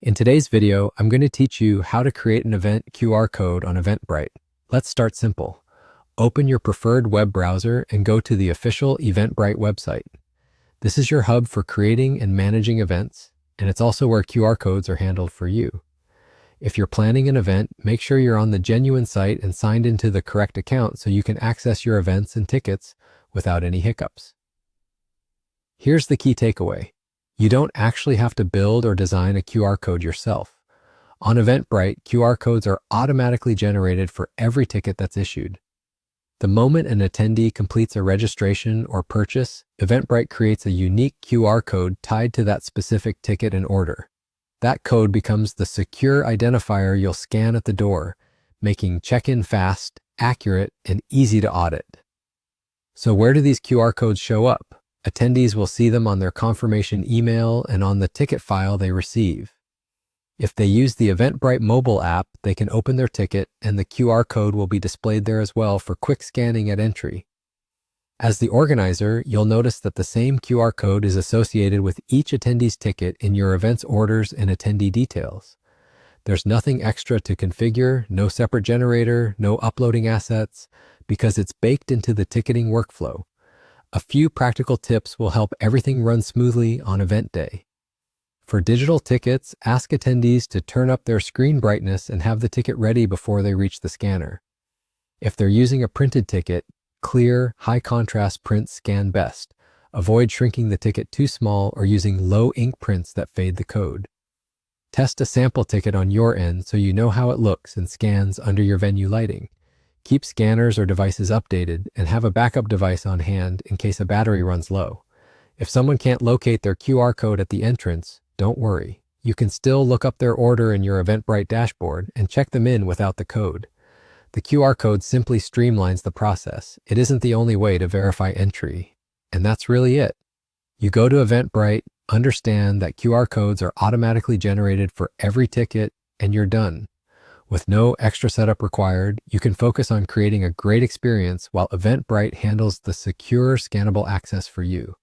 In today's video, I'm going to teach you how to create an event QR code on Eventbrite. Let's start simple. Open your preferred web browser and go to the official Eventbrite website. This is your hub for creating and managing events, and it's also where QR codes are handled for you. If you're planning an event, make sure you're on the genuine site and signed into the correct account so you can access your events and tickets without any hiccups. Here's the key takeaway. You don't actually have to build or design a QR code yourself. On Eventbrite, QR codes are automatically generated for every ticket that's issued. The moment an attendee completes a registration or purchase, Eventbrite creates a unique QR code tied to that specific ticket and order. That code becomes the secure identifier you'll scan at the door, making check-in fast, accurate, and easy to audit. So where do these QR codes show up? Attendees will see them on their confirmation email and on the ticket file they receive. If they use the Eventbrite mobile app, they can open their ticket and the QR code will be displayed there as well for quick scanning at entry. As the organizer, you'll notice that the same QR code is associated with each attendee's ticket in your event's orders and attendee details. There's nothing extra to configure, no separate generator, no uploading assets, because it's baked into the ticketing workflow. A few practical tips will help everything run smoothly on event day. For digital tickets, ask attendees to turn up their screen brightness and have the ticket ready before they reach the scanner. If they're using a printed ticket, clear, high-contrast prints scan best. Avoid shrinking the ticket too small or using low ink prints that fade the code. Test a sample ticket on your end so you know how it looks and scans under your venue lighting. Keep scanners or devices updated and have a backup device on hand in case a battery runs low. If someone can't locate their QR code at the entrance, don't worry. You can still look up their order in your Eventbrite dashboard and check them in without the code. The QR code simply streamlines the process. It isn't the only way to verify entry. And that's really it. You go to Eventbrite, understand that QR codes are automatically generated for every ticket, and you're done. With no extra setup required, you can focus on creating a great experience while Eventbrite handles the secure, scannable access for you.